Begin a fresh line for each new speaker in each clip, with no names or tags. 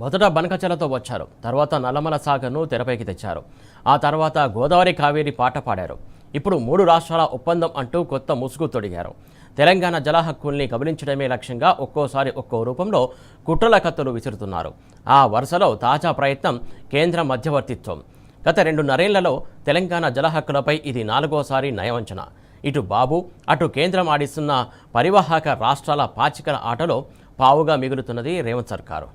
మొదట బనకచలతో వచ్చారు. తర్వాత నల్లమల సాగర్ను తెరపైకి తెచ్చారు. ఆ తర్వాత గోదావరి కావేరి పాట పాడారు. ఇప్పుడు 3 రాష్ట్రాల ఒప్పందం అంటూ కొత్త ముసుగు తొడిగారు. తెలంగాణ జల హక్కుల్ని కబలించడమే లక్ష్యంగా ఒక్కోసారి ఒక్కో రూపంలో కుట్రల కత్తులు విసురుతున్నారు. ఆ వరుసలో తాజా ప్రయత్నం కేంద్ర మధ్యవర్తిత్వం. గత 2.5 తెలంగాణ జల హక్కులపై ఇది 4వసారి నయవంచన. ఇటు బాబు అటు కేంద్రం ఆడిస్తున్న పరివాహక రాష్ట్రాల పాచికల ఆటలో పావుగా మిగులుతున్నది రేవంత్ సర్కారు.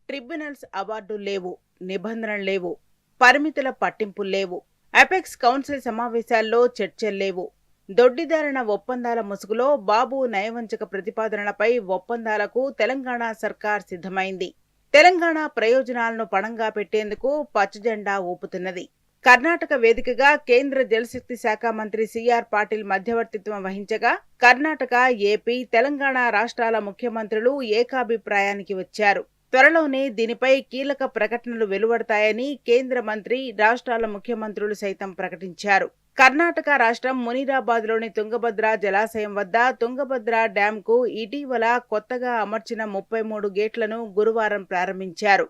ట్రిబ్యునల్స్ అవార్డులు లేవు, నిబంధనలు లేవు, పరిమితుల పట్టింపులు లేవు, అపెక్స్ కౌన్సిల్ సమావేశాల్లో చర్చలు లేవు. దొడ్డిదారిన ఒప్పందాల ముసుగులో బాబు నయవంచక ప్రతిపాదనలపై ఒప్పందాలకు తెలంగాణ సర్కార్ సిద్ధమైంది. తెలంగాణ ప్రయోజనాలను పణంగా పెట్టేందుకు పచ్చజెండా ఊపుతున్నది. కర్ణాటక వేదికగా కేంద్ర జలశక్తి శాఖ మంత్రి సిఆర్ పాటిల్ మధ్యవర్తిత్వం వహించగా కర్ణాటక, ఏపీ, తెలంగాణ రాష్ట్రాల ముఖ్యమంత్రులు ఏకాభిప్రాయానికి వచ్చారు. త్వరలోనే దీనిపై కీలక ప్రకటనలు వెలువడతాయని కేంద్ర మంత్రి, రాష్ట్రాల ముఖ్యమంత్రులు సైతం ప్రకటించారు. కర్ణాటక రాష్ట్రం మునీరాబాద్లోని తుంగభద్ర జలాశయం వద్ద తుంగభద్ర డ్యాంకు ఇటీవల కొత్తగా అమర్చిన 33 గేట్లను గురువారం ప్రారంభించారు.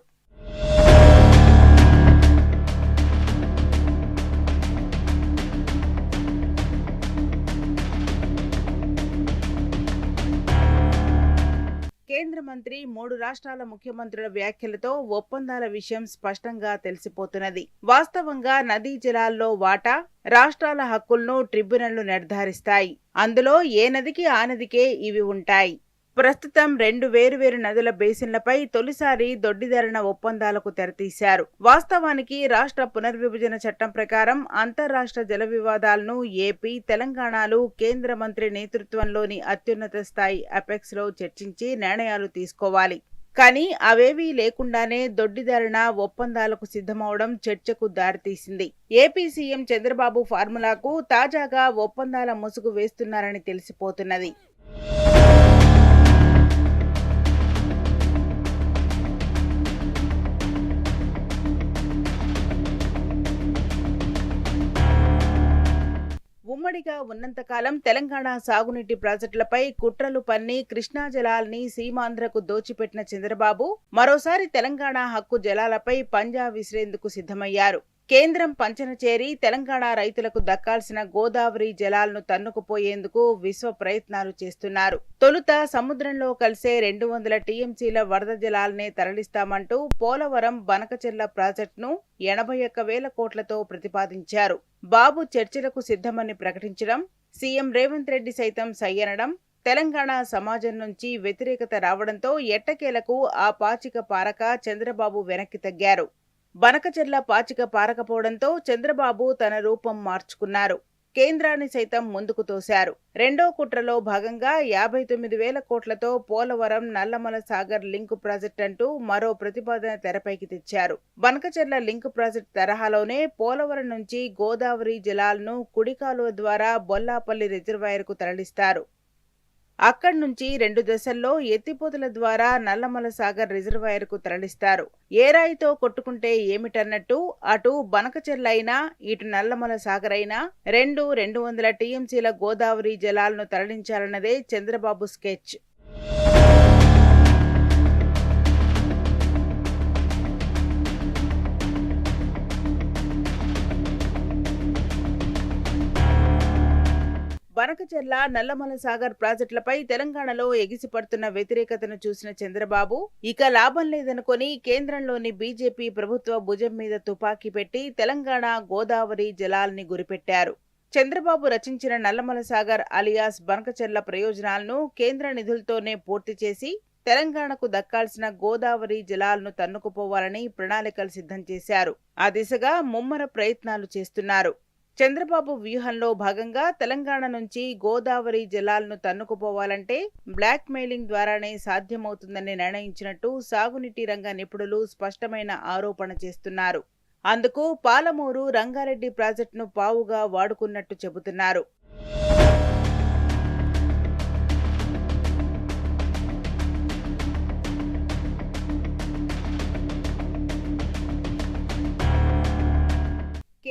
కేంద్ర మంత్రి, 3 రాష్ట్రాల ముఖ్యమంత్రుల వ్యాఖ్యలతో ఒప్పందాల విషయం స్పష్టంగా తెలిసిపోతున్నది. వాస్తవంగా నదీ జలాల్లో వాటా, రాష్ట్రాల హక్కులను ట్రిబ్యునళ్లు నిర్ధారిస్తాయి. అందులో ఏ నదికి ఆ నదికే ఇవి ఉంటాయి. ప్రస్తుతం 2 వేరువేరు నదుల బేసిన్లపై తొలిసారి దొడ్డిదారిన ఒప్పందాలకు తెరతీశారు. వాస్తవానికి రాష్ట్ర పునర్విభజన చట్టం ప్రకారం అంతర్రాష్ట్ర జల వివాదాలను ఏపీ, తెలంగాణలు కేంద్ర మంత్రి నేతృత్వంలోని అత్యున్నత స్థాయి అపెక్స్ లో చర్చించి నిర్ణయాలు తీసుకోవాలి. కానీ అవేవీ లేకుండానే దొడ్డిదారిన ఒప్పందాలకు సిద్ధమవడం చర్చకు దారితీసింది. ఏపీ సీఎం చంద్రబాబు ఫార్ములాకు తాజాగా ఒప్పందాల ముసుగు వేస్తున్నారని తెలిసిపోతున్నది. ఉమ్మడిగా ఉన్నంతకాలం తెలంగాణ సాగునీటి ప్రాజెక్టులపై కుట్రలు పన్ని కృష్ణా జలాల్ని సీమాంధ్రకు దోచిపెట్టిన చంద్రబాబు మరోసారి తెలంగాణ హక్కు జలాలపై పంజా విసిరేందుకు సిద్ధమయ్యారు. కేంద్రం పంచన చేరి తెలంగాణ రైతులకు దక్కాల్సిన గోదావరి జలాలను తన్నుకుపోయేందుకు విశ్వ ప్రయత్నాలు చేస్తున్నారు. తొలుత సముద్రంలో కలిసే 200 టీఎంసీల వరద జలాలనే తరలిస్తామంటూ పోలవరం బనకచెర్ల ప్రాజెక్టును 81,000 కోట్లతో ప్రతిపాదించారు. బాబు చర్చలకు సిద్ధమని ప్రకటించడం, సీఎం రేవంత్ రెడ్డి సైతం సయ్యనడం, తెలంగాణ సమాజం నుంచి వ్యతిరేకత రావడంతో ఎట్టకేలకు ఆ పాచిక పారక చంద్రబాబు వెనక్కి తగ్గారు. బనకచెర్ల పాచిక పారకపోవడంతో చంద్రబాబు తన రూపం మార్చుకున్నారు. కేంద్రాన్ని సైతం ముందుకు తోశారు. రెండో కుట్రలో భాగంగా 59,000 కోట్లతో పోలవరం నల్లమల సాగర్ లింక్ ప్రాజెక్ట్ అంటూ మరో ప్రతిపాదన తెరపైకి తెచ్చారు. బనకచెర్ల లింక్ ప్రాజెక్ట్ తరహాలోనే పోలవరం నుంచి గోదావరి జలాలను కుడికాలువ ద్వారా బొల్లాపల్లి రిజర్వాయర్కు తరలిస్తారు. అక్కడి నుంచి 2 దశల్లో ఎత్తిపోతల ద్వారా నల్లమల సాగర్ రిజర్వాయర్కు తరలిస్తారు. ఏ రాయితో కొట్టుకుంటే ఏమిటన్నట్టు అటు బనకచెర్ల అయినా ఇటు నల్లమల సాగర్ అయినా 200 టీఎంసీల గోదావరి జలాలను తరలించాలన్నదే చంద్రబాబు స్కెచ్. బనకచెర్ల, నల్లమల సాగర్ ప్రాజెక్టులపై తెలంగాణలో ఎగిసిపడుతున్న వ్యతిరేకతను చూసిన చంద్రబాబు ఇక లాభం లేదనుకొని కేంద్రంలోని బీజేపీ ప్రభుత్వ భుజం మీద తుపాకీ పెట్టి తెలంగాణ గోదావరి జలాల్ని గురిపెట్టారు. చంద్రబాబు రచించిన నల్లమల సాగర్ అలియాస్ బనకచెర్ల ప్రయోజనాలను కేంద్ర నిధులతోనే పూర్తి చేసి తెలంగాణకు దక్కాల్సిన గోదావరి జలాలను తన్నుకుపోవాలని ప్రణాళికలు సిద్ధం చేశారు. ఆ దిశగా ముమ్మర ప్రయత్నాలు చేస్తున్నారు. చంద్రబాబు వ్యూహంలో భాగంగా తెలంగాణ నుంచి గోదావరి జలాలను తన్నుకుపోవాలంటే బ్లాక్ మెయిలింగ్ ద్వారానే సాధ్యమవుతుందని నిర్ణయించినట్టు సాగునీటి రంగ నిపుణులు స్పష్టమైన ఆరోపణ చేస్తున్నారు. అందుకు పాలమూరు, రంగారెడ్డి ప్రాజెక్టును పావుగా వాడుకున్నట్టు చెబుతున్నారు.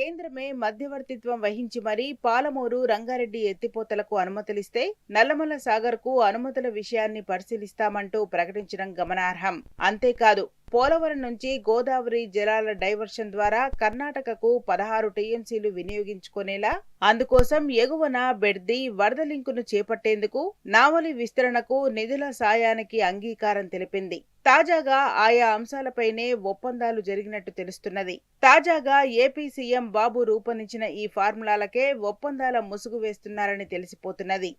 కేంద్రమే మధ్యవర్తిత్వం వహించి మరీ పాలమూరు రంగారెడ్డి ఎత్తిపోతలకు అనుమతులిస్తే నల్లమల సాగర్ కు అనుమతుల విషయాన్ని పరిశీలిస్తామంటూ ప్రకటించడం గమనార్హం. అంతేకాదు పోలవరం నుంచి గోదావరి జలాల డైవర్షన్ ద్వారా కర్ణాటకకు 16 టీఎంసీలు వినియోగించుకునేలా, అందుకోసం ఎగువన బెడ్ది వరద లింకును చేపట్టేందుకు నావలి విస్తరణకు నిధుల సాయానికి అంగీకారం తెలిపింది. తాజాగా ఆయా అంశాలపైనే ఒప్పందాలు జరిగినట్టు తెలుస్తున్నది. తాజాగా ఏపీ సీఎం బాబు రూపొందించిన ఈ ఫార్ములాలకే ఒప్పందాల ముసుగు వేస్తున్నారని తెలిసిపోతున్నది.